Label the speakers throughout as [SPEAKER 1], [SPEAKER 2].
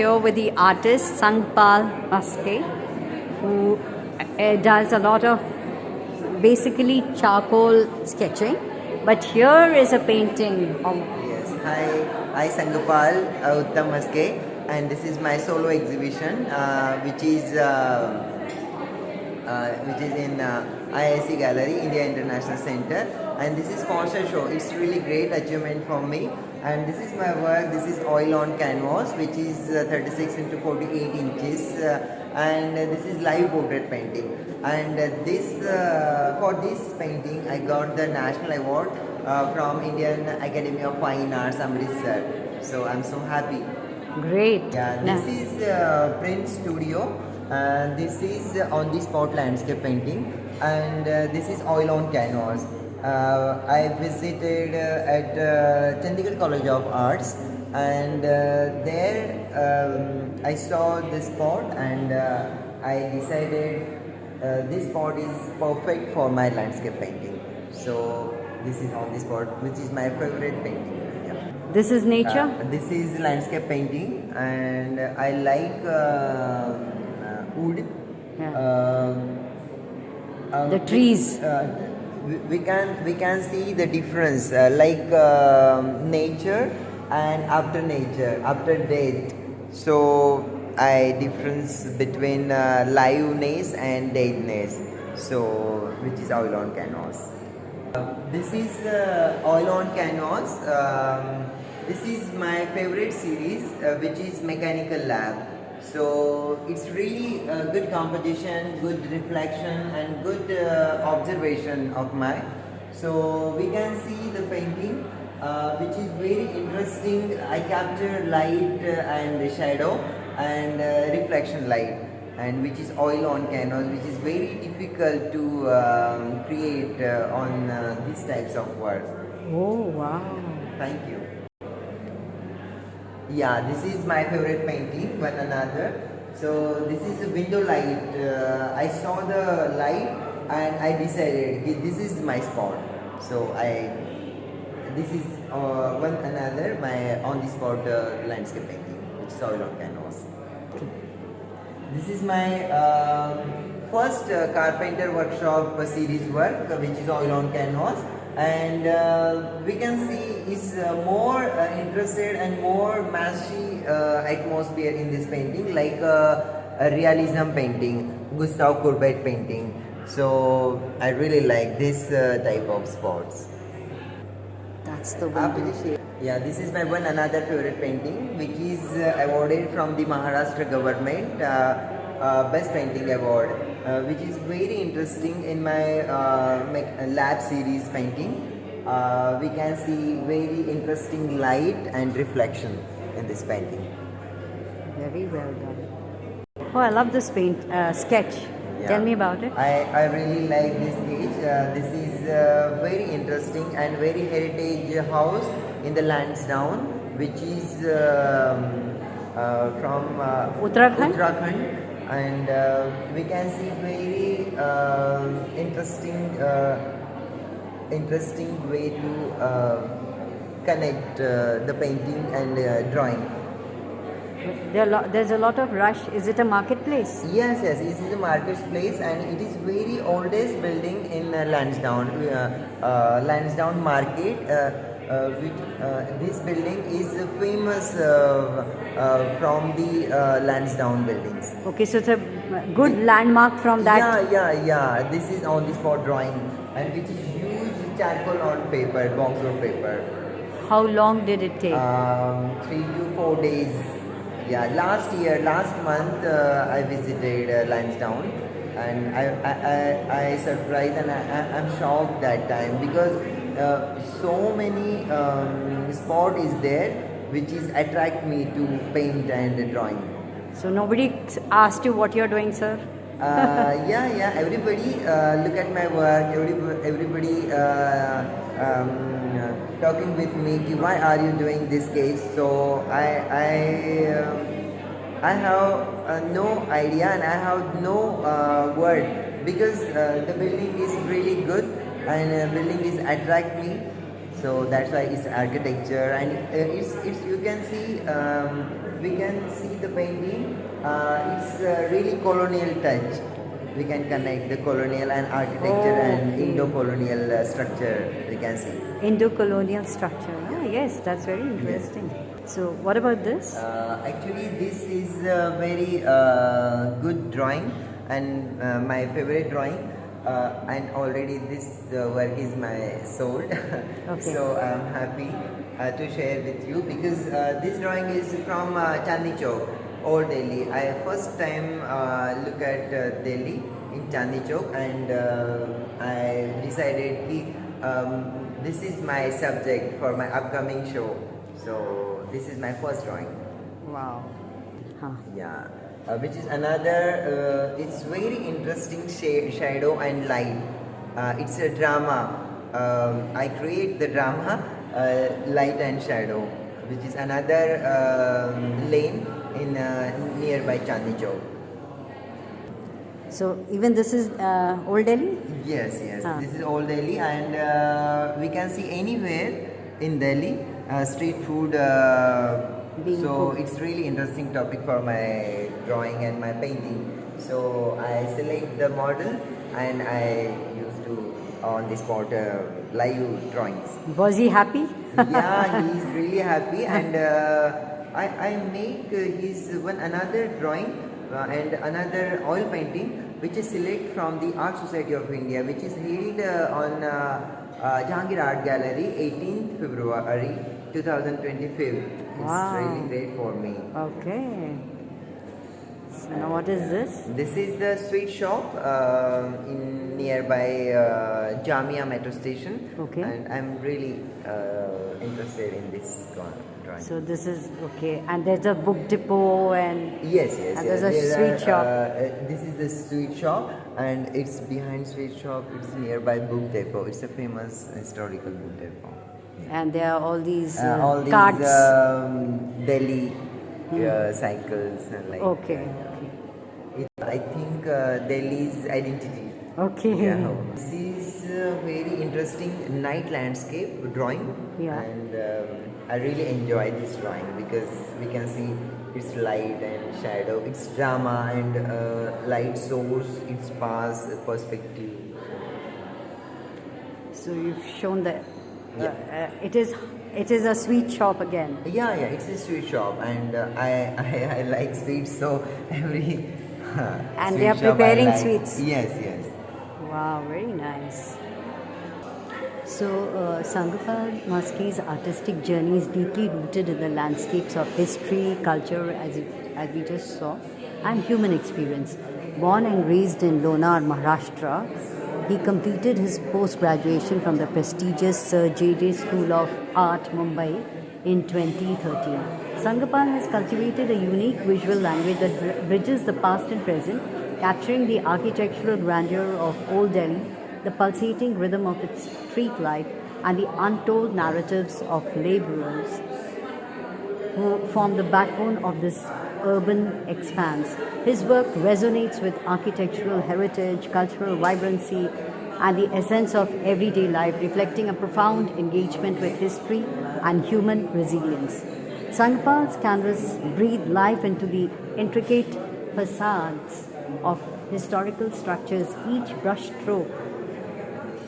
[SPEAKER 1] here with the artist Sangpal Maske, who does a lot of basically charcoal sketching. But here is a painting of.
[SPEAKER 2] Yes, hi Sangapal Uttam Maske, and this is my solo exhibition, which is in IIC Gallery, India International Center, and this is sponsor show. It's really great achievement for me, and this is my work. This is oil on canvas, which is 36 into 48 inches, and this is live portrait painting. And for this painting, I got the national award from Indian Academy of Fine Arts, Amritsar. So I'm so happy.
[SPEAKER 1] Great.
[SPEAKER 2] Yeah, this is Print Studio. This is on the spot landscape painting, and this is oil on canvas. I visited at Chandigarh College of Arts, and there I saw this spot, and I decided this spot is perfect for my landscape painting. So this is on this spot, which is my favorite painting. Yeah.
[SPEAKER 1] This is nature?
[SPEAKER 2] This is landscape painting, and I like wood.
[SPEAKER 1] Yeah. The trees.
[SPEAKER 2] We can see the difference, nature and after death. So I difference between liveness and deadness. So which is oil on canvas. This is oil on canvas. This is my favorite series, which is Mechanical Lab. So it's really a good composition, good reflection, and good observation of mine. So we can see the painting, which is very interesting. I capture light and shadow and reflection light, and which is oil on canvas, which is very difficult to create on these types of work.
[SPEAKER 1] Oh, wow.
[SPEAKER 2] Thank you. Yeah, this is my favorite painting, one another. So this is a window light. I saw the light and I decided this is my spot. So this is one another my on the spot landscape painting, which is oil on canvas. This is my first carpenter workshop series work, which is oil on canvas. And we can see is more interested and more mashy atmosphere in this painting, like a realism painting, Gustave Courbet painting. So I really like this type of spots.
[SPEAKER 1] That's the one.
[SPEAKER 2] Yeah, this is my one another favorite painting, which is awarded from the Maharashtra government Best Painting Award, which is very interesting in my lab series painting. We can see very interesting light and reflection in this painting.
[SPEAKER 1] Very well done. Oh, I love this sketch.
[SPEAKER 2] Yeah.
[SPEAKER 1] Tell me about it.
[SPEAKER 2] I really like this sketch. This is very interesting and very heritage house in the Lansdowne, which is from Uttarakhand. And we can see very interesting way to connect the painting and drawing.
[SPEAKER 1] There's a lot of rush. Is it a marketplace?
[SPEAKER 2] Yes, it is a marketplace, and it is very oldest building in Lansdowne. Lansdowne Market. This building is famous from the Lansdowne buildings.
[SPEAKER 1] Okay, so it's a good landmark from that.
[SPEAKER 2] Yeah. This is on the spot drawing, and which is huge charcoal on paper, boxwood paper.
[SPEAKER 1] How long did it take?
[SPEAKER 2] 3 to 4 days. Yeah, last month I visited Lansdowne, and I surprised and I'm shocked that time, because so many spot is there which is attract me to paint and drawing.
[SPEAKER 1] So nobody asked you what you're doing, sir?
[SPEAKER 2] Yeah. Everybody look at my work. Everybody talking with me. Why are you doing this case? So I have no idea and I have no word, because the building is really good and building is attract me. So that's why it's architecture, and it's you can see we can see the painting. It's really colonial touch. We can connect the colonial and architecture and
[SPEAKER 1] Okay.
[SPEAKER 2] Indo-colonial structure. We can see.
[SPEAKER 1] Indo-colonial structure. Ah, yes, that's very interesting. So, what about this?
[SPEAKER 2] Actually, this is a very good drawing and my favorite drawing. And already this work is my soul.
[SPEAKER 1] Okay.
[SPEAKER 2] So I'm happy to share with you because this drawing is from Chandni Chowk, Old Delhi. I first time look at Delhi in Chandni Chowk, and I decided this is my subject for my upcoming show. So this is my first drawing.
[SPEAKER 1] Wow. Huh.
[SPEAKER 2] Yeah, which is another. It's very interesting shadow and light. It's a drama. I create the drama, light and shadow, which is another lane in nearby Chandni Chowk.
[SPEAKER 1] So, even this is Old Delhi?
[SPEAKER 2] Yes, yes.
[SPEAKER 1] Ah.
[SPEAKER 2] This is Old Delhi, and we can see anywhere in Delhi street food.
[SPEAKER 1] Being
[SPEAKER 2] So
[SPEAKER 1] cooked.
[SPEAKER 2] it's really interesting topic for my drawing and my painting. So I select the model and I used to on the spot live drawings.
[SPEAKER 1] Was he happy?
[SPEAKER 2] Yeah, he is really happy, and I make his one another drawing and another oil painting which is select from the Art Society of India, which is held on Jahangir Art Gallery 18th February 2025. It's
[SPEAKER 1] Wow.
[SPEAKER 2] really great for me.
[SPEAKER 1] Okay. So, now what is this?
[SPEAKER 2] This is the sweet shop in nearby Jamia metro station.
[SPEAKER 1] Okay.
[SPEAKER 2] And I'm really interested in this drawing.
[SPEAKER 1] So, this is okay. And there's a book depot and.
[SPEAKER 2] Yes, yes,
[SPEAKER 1] And
[SPEAKER 2] yes.
[SPEAKER 1] there's a
[SPEAKER 2] There
[SPEAKER 1] sweet shop.
[SPEAKER 2] this is the sweet shop, and it's behind sweet shop. It's nearby book depot. It's a famous historical book depot.
[SPEAKER 1] And there are all these,
[SPEAKER 2] All these
[SPEAKER 1] carts.
[SPEAKER 2] Delhi cycles and like.
[SPEAKER 1] Okay.
[SPEAKER 2] I think Delhi's identity.
[SPEAKER 1] Okay.
[SPEAKER 2] Yeah. This is a very interesting night landscape drawing.
[SPEAKER 1] Yeah.
[SPEAKER 2] And I really enjoy this drawing because we can see its light and shadow, its drama and light source, its past perspective.
[SPEAKER 1] So, you've shown that it is a sweet shop again.
[SPEAKER 2] Yeah, yeah, it's a sweet shop, and I like sweets, so every
[SPEAKER 1] And
[SPEAKER 2] sweet
[SPEAKER 1] they are
[SPEAKER 2] shop I
[SPEAKER 1] preparing
[SPEAKER 2] like.
[SPEAKER 1] sweets.
[SPEAKER 2] Yes, yes.
[SPEAKER 1] Wow, very nice. So, Sangapal Maski's artistic journey is deeply rooted in the landscapes of history, culture, as we just saw, and human experience. Born and raised in Lonar, Maharashtra, he completed his post-graduation from the prestigious Sir J.J. School of Art, Mumbai, in 2013. Sangapal has cultivated a unique visual language that bridges the past and present, capturing the architectural grandeur of Old Delhi, the pulsating rhythm of its street life, and the untold narratives of laborers who form the backbone of this urban expanse. His work resonates with architectural heritage, cultural vibrancy, and the essence of everyday life, reflecting a profound engagement with history and human resilience. Sangapal's canvas breathed life into the intricate facades of historical structures, each brushstroke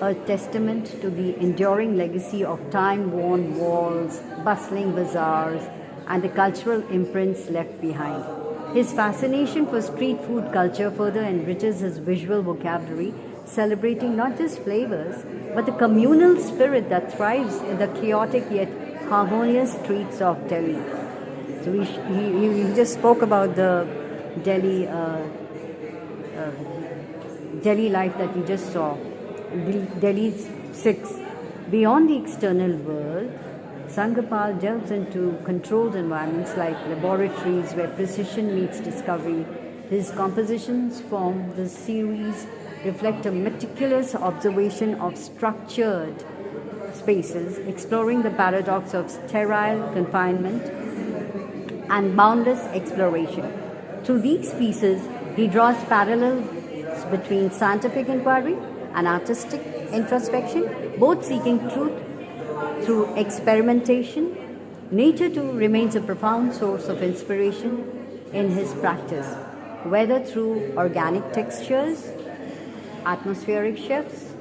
[SPEAKER 1] a testament to the enduring legacy of time-worn walls, bustling bazaars, and the cultural imprints left behind. His fascination for street food culture further enriches his visual vocabulary, celebrating not just flavors, but the communal spirit that thrives in the chaotic yet harmonious streets of Delhi. So he just spoke about the Delhi Delhi life that we just saw. Delhi's 6. Beyond the external world, Sangapal delves into controlled environments like laboratories where precision meets discovery. His compositions form the series reflect a meticulous observation of structured spaces, exploring the paradox of sterile confinement and boundless exploration. Through these pieces, he draws parallels between scientific inquiry and artistic introspection, both seeking truth through experimentation Nature too remains a profound source of inspiration in his practice, whether through organic textures, atmospheric shifts,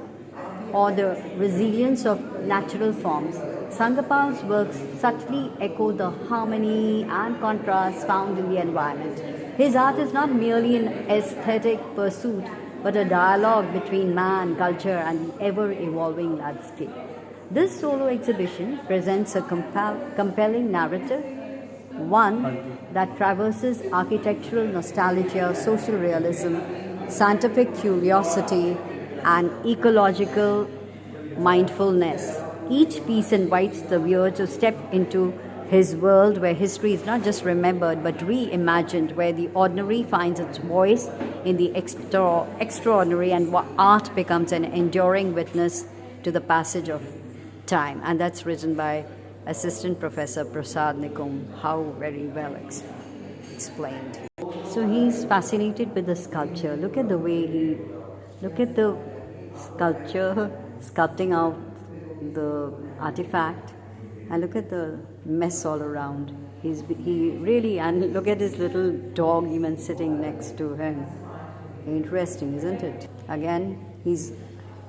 [SPEAKER 1] or the resilience of natural forms. Sangapal's works subtly echo the harmony and contrast found in the environment. His art is not merely an aesthetic pursuit, but a dialogue between man, culture, and the ever evolving landscape. This solo exhibition presents a compelling narrative, one that traverses architectural nostalgia, social realism, scientific curiosity, and ecological mindfulness. Each piece invites the viewer to step into his world where history is not just remembered but reimagined, where the ordinary finds its voice in the extraordinary, and art becomes an enduring witness to the passage of time. And that's written by Assistant Professor Prasad Nikum. How very well explained. So he's fascinated with the sculpture. Look at the way look at the sculpture sculpting out the artifact, and look at the mess all around. He really, and look at his little dog even sitting next to him. Interesting, isn't it? Again, he's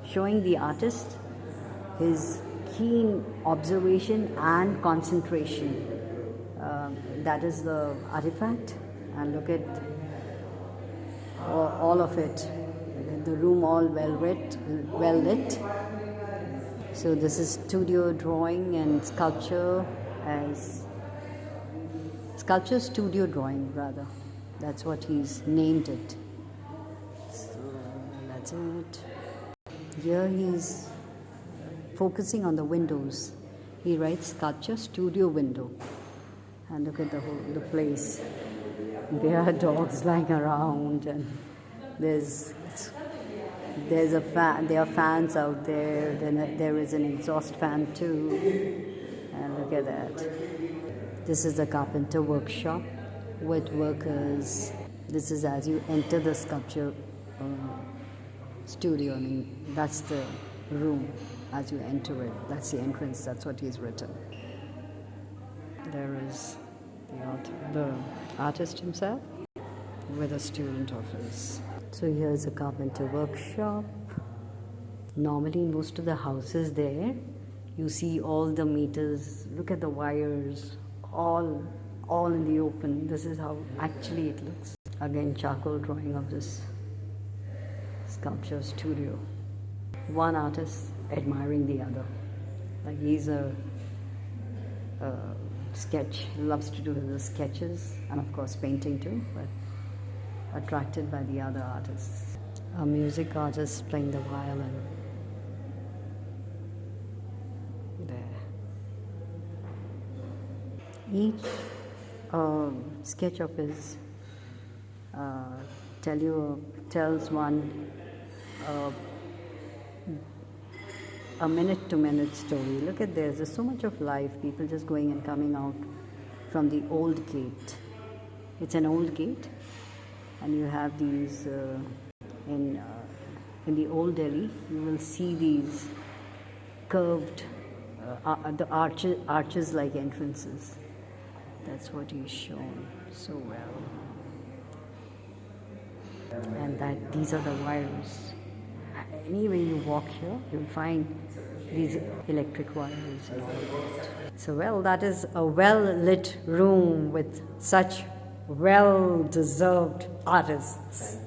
[SPEAKER 1] showing the artist his keen observation and concentration. That is the artifact, and look at all of it. The room all well lit. So this is studio drawing and sculpture studio drawing rather. That's what he's named it. So that's it. Here he's focusing on the windows. He writes sculpture studio window. And look at the place. There are dogs lying around, and there's a fan. There are fans out there. Then there is an exhaust fan too. And look at that. This is the carpenter workshop with workers. This is as you enter the sculpture studio. I mean, that's the room as you enter it. That's the entrance. That's what he's written. There is the artist himself with a student of his. So here's a carpenter workshop. Normally in most of the houses there, you see all the meters. Look at the wires, all in the open. This is how actually it looks. Again, charcoal drawing of this sculpture studio. One artist admiring the other. Like he's a sketch. He loves to do his sketches and of course painting too, but attracted by the other artists. A music artist playing the violin. There. Each sketch of his tells one a minute-to-minute story. Look at this. There's so much of life. People just going and coming out from the old gate. It's an old gate, and you have these in the old Delhi. You will see these curved the arches like entrances. That's what he's shown so well. And that these are the wires. Anyway you walk here, you'll find these electric wires and all that. So well, that is a well-lit room with such well-deserved artists.